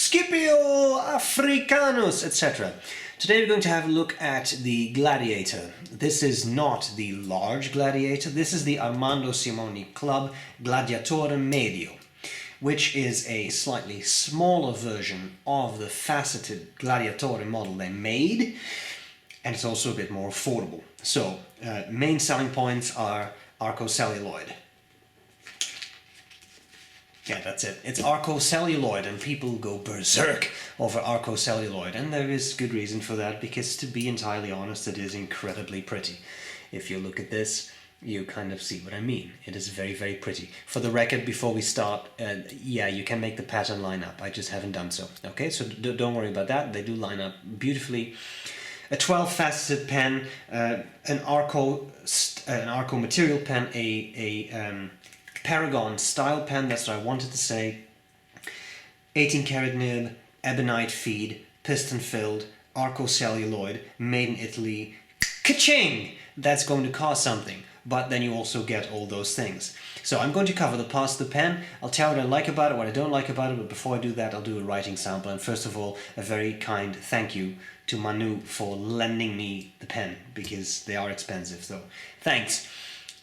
Scipio Africanus, etc. Today we're going to have a look at the Gladiator. This is not the large Gladiator, this is the Armando Simoni Club Gladiatore Medio, which is a slightly smaller version of the faceted Gladiatore model they made, and it's also a bit more affordable. So, main selling points are arcocelluloid. Yeah, that's it. It's arcocelluloid, and people go berserk over arcocelluloid, and there is good reason for that, because to be entirely honest, it is incredibly pretty. If you look at this, you kind of see what I mean. It is very, very pretty. For the record, before we start, yeah, you can make the pattern line up. I just haven't done so. Okay, so don't worry about that. They do line up beautifully. A 12-faceted pen, an arco material pen, a Paragon style pen, that's what I wanted to say. 18 karat nib, ebonite feed, piston filled, arcocelluloid, made in Italy. Ka-ching! That's going to cost something, but then you also get all those things. So I'm going to cover the parts of the pen. I'll tell you what I like about it, what I don't like about it, but before I do that, I'll do a writing sample. And first of all, a very kind thank you to Manu for lending me the pen, because they are expensive, so thanks.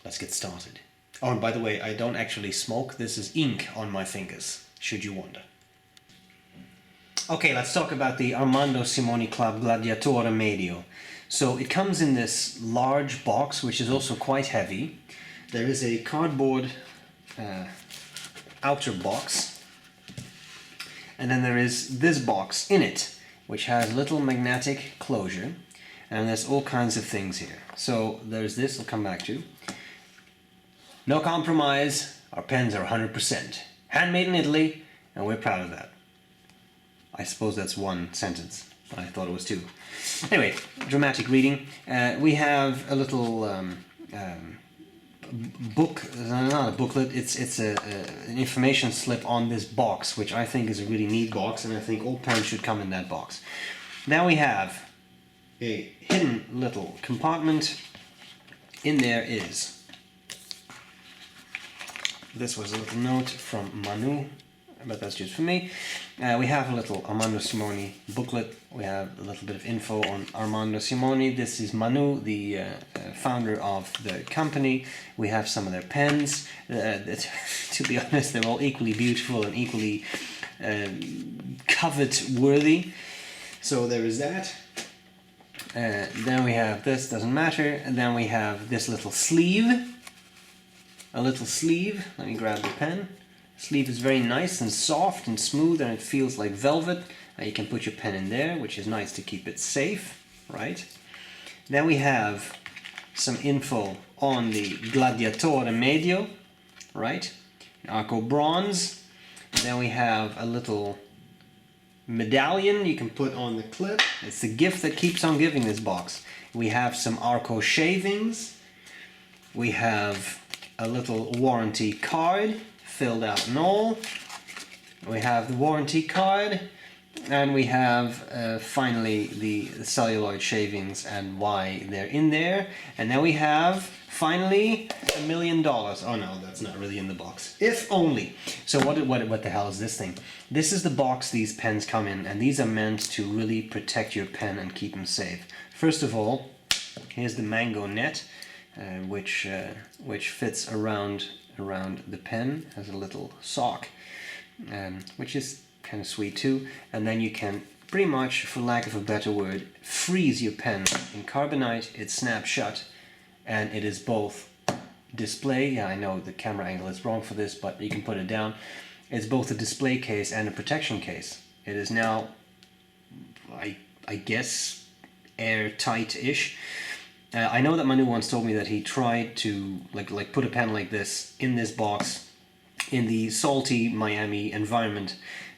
Let's get started. Oh, and by the way, I don't actually smoke. This is ink on my fingers, should you wonder. Okay, let's talk about the Armando Simoni Club Gladiatore Medio. So it comes in this large box, which is also quite heavy. There is a cardboard outer box, and then there is this box in it, which has a little magnetic closure, and there's all kinds of things here. So there's this, I'll come back to. No compromise, our pens are 100%. Handmade in Italy, and we're proud of that. I suppose that's one sentence, but I thought it was two. Anyway, dramatic reading. We have a little book, not a booklet, it's an information slip on this box, which I think is a really neat box, and I think all pens should come in that box. Now we have a hidden little compartment. In there is... This was a little note from Manu, but that's just for me. We have a little Armando Simoni booklet. We have a little bit of info on Armando Simoni. This is Manu, the founder of the company. We have some of their pens. To be honest, they're all equally beautiful and equally covet-worthy. So there is that. Then we have this, doesn't matter. And then we have this little sleeve. A little sleeve. Let me grab the pen. Sleeve is very nice and soft and smooth, and it feels like velvet. You can put your pen in there, which is nice to keep it safe, right? Then we have some info on the Gladiatore Medio, right? Arco bronze. Then we have a little medallion you can put on the clip. It's the gift that keeps on giving, this box. We have some Arco shavings. We have a little warranty card, filled out and all. We have the warranty card, and we have finally the celluloid shavings and why they're in there. And then we have finally $1 million. Oh no, that's not really in the box. If only. So what the hell is this thing? This is the box these pens come in, and these are meant to really protect your pen and keep them safe. First of all, here's the mango net. Which fits around the pen, has a little sock, which is kind of sweet too. And then you can pretty much, for lack of a better word, freeze your pen in carbonite. It snaps shut, and it is both display. Yeah, I know the camera angle is wrong for this, but you can put it down. It's both a display case and a protection case. It is now, I guess, airtight-ish. I know that Manu once told me that he tried to like put a pen like this in this box in the salty Miami environment,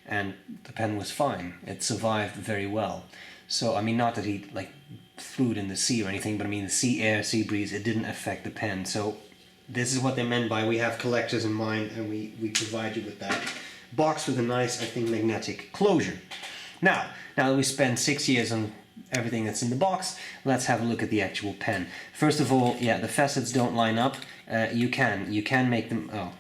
and the pen was fine. It survived very well. So I mean, not that he like threw it in the sea or anything, but I mean the sea air, sea breeze, it didn't affect the pen. So this is what they meant by we have collectors in mind, and we provide you with that box with a nice, I think, magnetic closure. Now that we spent 6 years on everything that's in the box, let's have a look at the actual pen. First of all, yeah, the facets don't line up. You can make them... Oh.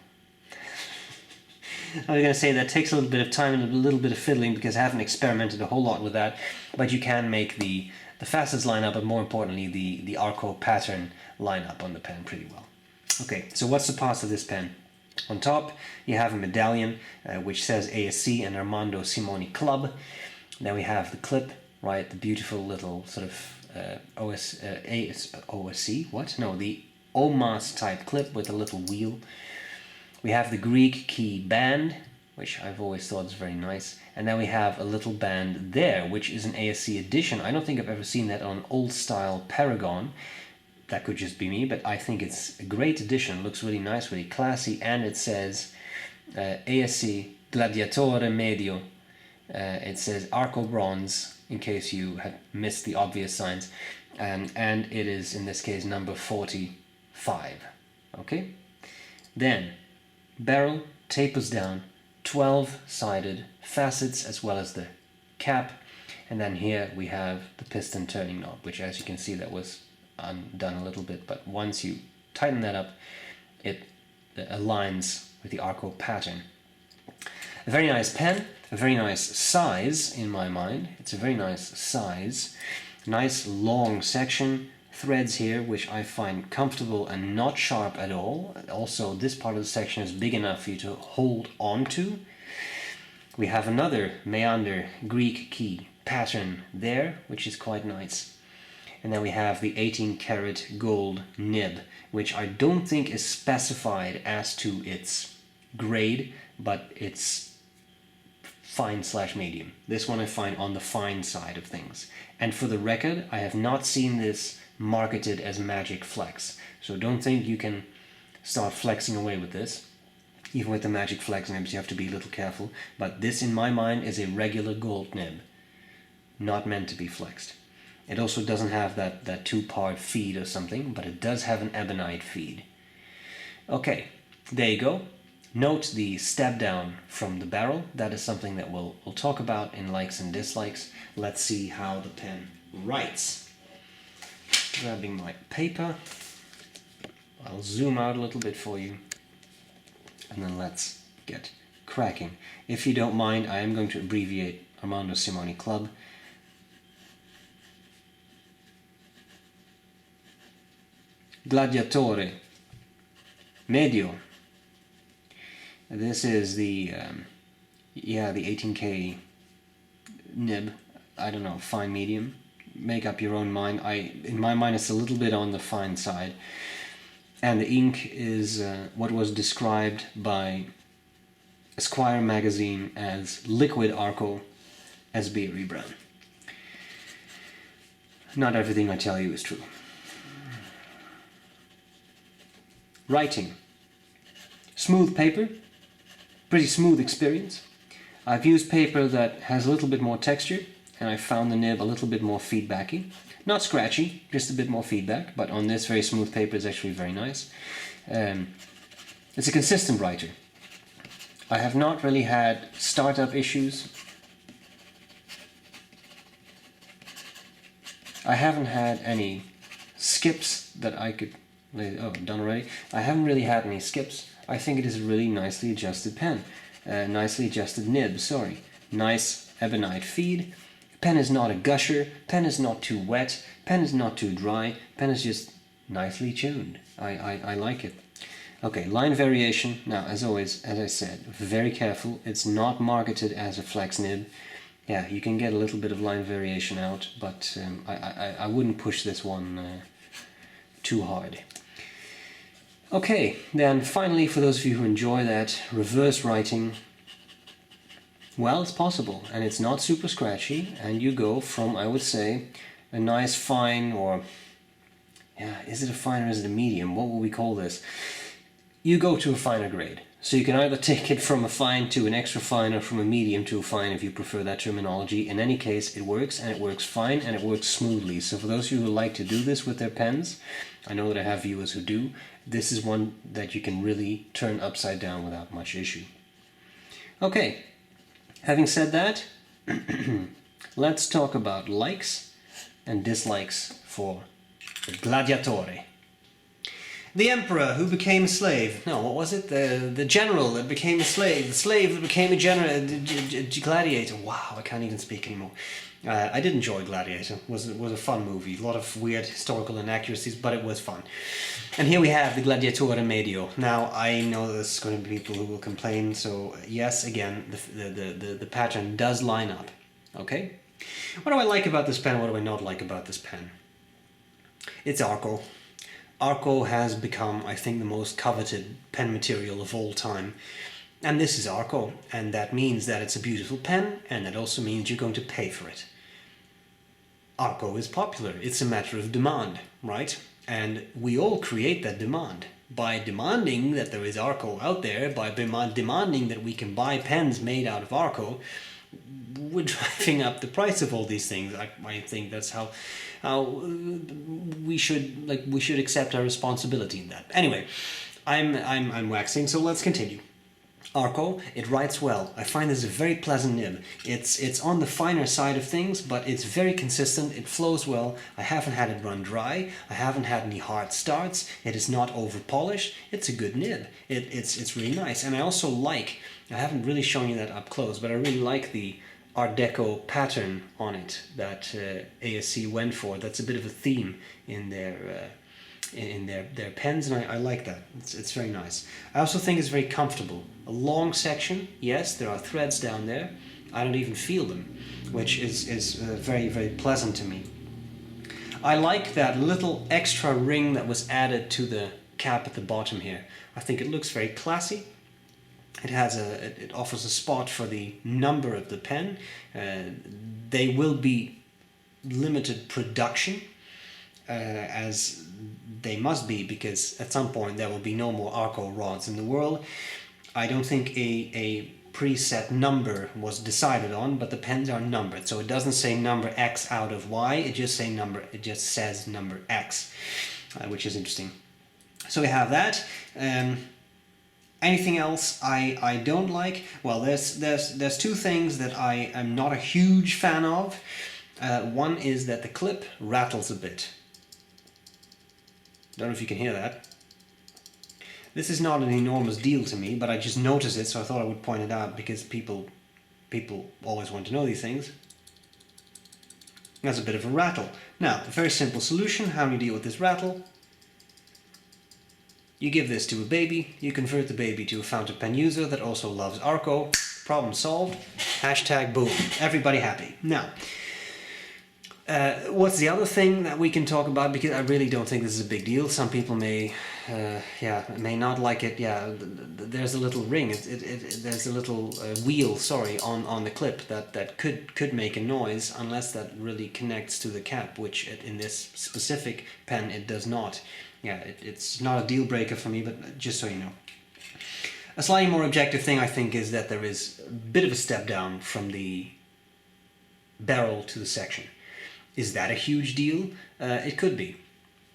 I was going to say that takes a little bit of time and a little bit of fiddling because I haven't experimented a whole lot with that, but you can make the facets line up, but more importantly the Arco pattern line up on the pen pretty well. Okay, so what's the parts of this pen? On top you have a medallion which says ASC and Armando Simoni Club. Then we have the clip, right, the beautiful little sort of OSC, what? No, the OMAS type clip with a little wheel. We have the Greek key band, which I've always thought is very nice. And then we have a little band there, which is an ASC addition. I don't think I've ever seen that on an old style Paragon. That could just be me, but I think it's a great addition. It looks really nice, really classy, and it says ASC Gladiatore Medio. It says Arco Bronze, in case you had missed the obvious signs, and it is, in this case, number 45. Okay? Then, barrel tapers down, 12-sided facets as well as the cap, and then here we have the piston turning knob, which, as you can see, that was undone a little bit, but once you tighten that up, it aligns with the Arco pattern. A very nice pen, a very nice size in my mind. It's a very nice size. Nice long section, threads here which I find comfortable and not sharp at all. Also, this part of the section is big enough for you to hold on to. We have another meander Greek key pattern there, which is quite nice. And then we have the 18 karat gold nib, which I don't think is specified as to its grade, but it's fine/medium. This one I find on the fine side of things. And for the record, I have not seen this marketed as Magic Flex. So don't think you can start flexing away with this. Even with the Magic Flex nibs, you have to be a little careful. But this, in my mind, is a regular gold nib, not meant to be flexed. It also doesn't have that two-part feed or something, but it does have an ebonite feed. Okay, there you go. Note the step down from the barrel. That is something that we'll talk about in likes and dislikes. Let's see how the pen writes. Grabbing my paper. I'll zoom out a little bit for you. And then let's get cracking. If you don't mind, I am going to abbreviate Armando Simoni Club. Gladiatore Medio. This is the 18K nib. I don't know, fine medium. Make up your own mind. In my mind, it's a little bit on the fine side. And the ink is what was described by Esquire magazine as liquid Arco as B.R.E. brown. Not everything I tell you is true. Writing. Smooth paper. Pretty smooth experience. I've used paper that has a little bit more texture, and I found the nib a little bit more feedbacky. Not scratchy, just a bit more feedback, but on this very smooth paper it's actually very nice. It's a consistent writer. I have not really had startup issues. I haven't had any skips that I could... Oh, done already? I haven't really had any skips. I think it is a really nicely adjusted pen. Nicely adjusted nib, sorry. Nice ebonite feed. Pen is not a gusher. Pen is not too wet. Pen is not too dry. Pen is just nicely tuned. I like it. Okay, line variation. Now, as always, as I said, very careful. It's not marketed as a flex nib. Yeah, you can get a little bit of line variation out, but I wouldn't push this one too hard. Okay, then finally, for those of you who enjoy that reverse writing, well, it's possible, and it's not super scratchy, and you go from, I would say, a nice fine, or, yeah, is it a fine or is it a medium? What will we call this? You go to a finer grade. So you can either take it from a fine to an extra fine, or from a medium to a fine, if you prefer that terminology. In any case, it works, and it works fine, and it works smoothly. So for those of you who like to do this with their pens, I know that I have viewers who do, this is one that you can really turn upside down without much issue. Okay, having said that, let's talk about likes and dislikes for the Gladiatore. The emperor who became a slave. No, what was it? The general that became a slave. The slave that became a general. Gladiator. Wow, I can't even speak anymore. I did enjoy Gladiator. It was a fun movie. A lot of weird historical inaccuracies, but it was fun. And here we have the Gladiatore Medio. Now, I know there's going to be people who will complain, so yes, again, the pattern does line up. Okay? What do I like about this pen? What do I not like about this pen? It's Arco. Arco has become, I think, the most coveted pen material of all time. And this is Arco, and that means that it's a beautiful pen, and that also means you're going to pay for it. Arco is popular. It's a matter of demand, right? And we all create that demand. By demanding that there is Arco out there, by demanding that we can buy pens made out of Arco, we're driving up the price of all these things. I think that's how we should accept our responsibility in that. Anyway, I'm waxing, so let's continue. Arco, it writes well. I find this a very pleasant nib. It's on the finer side of things, but it's very consistent. It flows well. I haven't had it run dry. I haven't had any hard starts. It is not over polished. It's a good nib. It's really nice. And I also like, I haven't really shown you that up close, but I really like the Art Deco pattern on it that ASC went for. That's a bit of a theme in their pens, and I like that. It's very nice. I also think it's very comfortable. A long section, yes, there are threads down there. I don't even feel them, which is very, very pleasant to me. I like that little extra ring that was added to the cap at the bottom here. I think it looks very classy. It offers a spot for the number of the pen. They will be limited production, as they must be, because at some point there will be no more Arco rods in the world. I don't think a preset number was decided on, but the pens are numbered, so it doesn't say number X out of Y. It just says number X, which is interesting. So we have that. Anything else I don't like? Well, there's two things that I am not a huge fan of. One is that the clip rattles a bit. Don't know if you can hear that. This is not an enormous deal to me, but I just noticed it, so I thought I would point it out because people always want to know these things. That's a bit of a rattle. Now, a very simple solution. How do you deal with this rattle? You give this to a baby, you convert the baby to a fountain pen user that also loves Arco. Problem solved. Hashtag boom. Everybody happy. Now, what's the other thing that we can talk about? Because I really don't think this is a big deal. Some people may not like it. Yeah, there's a little ring. There's a little wheel. Sorry, on the clip that could make a noise unless that really connects to the cap, which in this specific pen it does not. Yeah, it's not a deal breaker for me, but just so you know. A slightly more objective thing I think is that there is a bit of a step down from the barrel to the section. Is that a huge deal? It could be.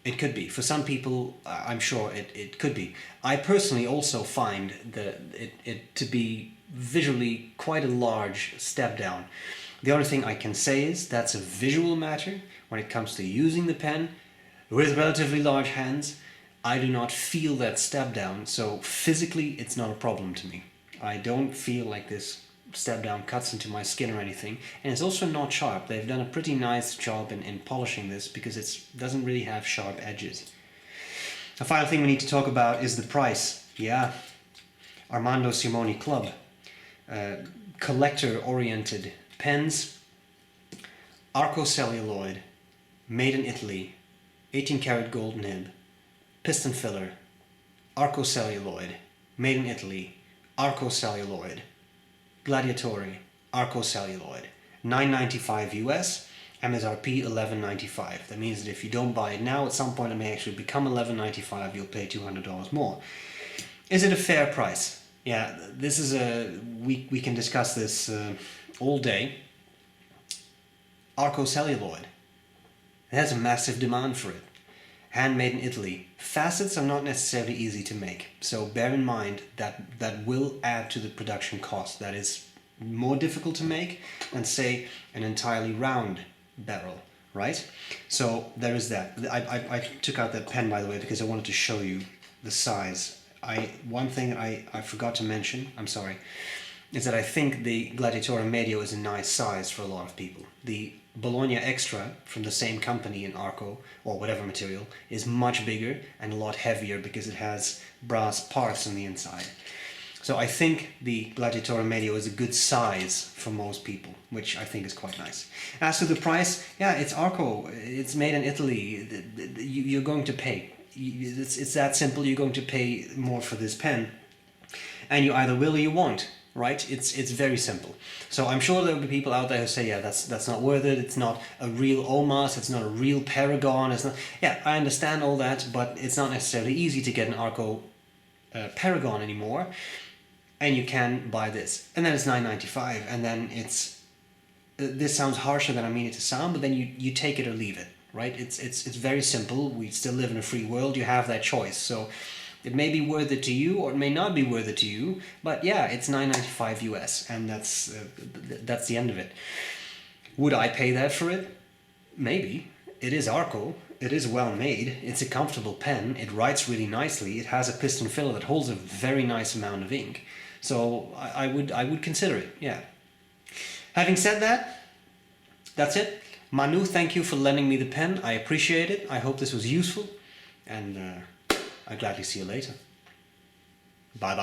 It could be. For some people, I'm sure it could be. I personally also find it to be visually quite a large step down. The only thing I can say is that's a visual matter. When it comes to using the pen with relatively large hands, I do not feel that step down, so physically it's not a problem to me. I don't feel like this step down cuts into my skin or anything, and it's also not sharp. They've done a pretty nice job in polishing this because it doesn't really have sharp edges. The final thing we need to talk about is the price. Yeah, Armando Simoni Club. Collector-oriented pens. Arco celluloid, made in Italy, 18 karat gold nib, piston filler, Arco celluloid, made in Italy, Arco celluloid, Gladiatore, Arco celluloid, $9.95 US, MSRP $11.95. That means that if you don't buy it now, at some point it may actually become $11.95. You'll pay $200 more. Is it a fair price? Yeah, this is we can discuss this all day. Arco celluloid. It has a massive demand for it. Handmade in Italy. Facets are not necessarily easy to make, so bear in mind that will add to the production cost. That is more difficult to make than, say, an entirely round barrel right? So there is that. I took out that pen, by the way, because I wanted to show you the size. One thing I forgot to mention, I'm sorry, is that I think the Gladiatore Medio is a nice size for a lot of people. The Bologna Extra from the same company in Arco, or whatever material, is much bigger and a lot heavier because it has brass parts on the inside. So I think the Gladiatore Medio is a good size for most people, which I think is quite nice. As to the price, yeah, it's Arco, it's made in Italy, you're going to pay. It's that simple, you're going to pay more for this pen. And you either will or you won't, right? It's very simple. So I'm sure there will be people out there who say, yeah, that's not worth it, it's not a real Omas, it's not a real Paragon, it's not... Yeah, I understand all that, but it's not necessarily easy to get an Arco Paragon anymore. And you can buy this, and then it's $9.95, and then it's, this sounds harsher than I mean it to sound, but then you take it or leave it, right? It's very simple. We still live in a free world. You have that choice, so it may be worth it to you, or it may not be worth it to you, but yeah, it's $9.95 US, and that's the end of it. Would I pay that for it? Maybe. It is Arco. It is well made. It's a comfortable pen. It writes really nicely. It has a piston filler that holds a very nice amount of ink. So I would consider it, yeah. Having said that, that's it. Manu, thank you for lending me the pen. I appreciate it. I hope this was useful. And I'll gladly see you later. Bye-bye.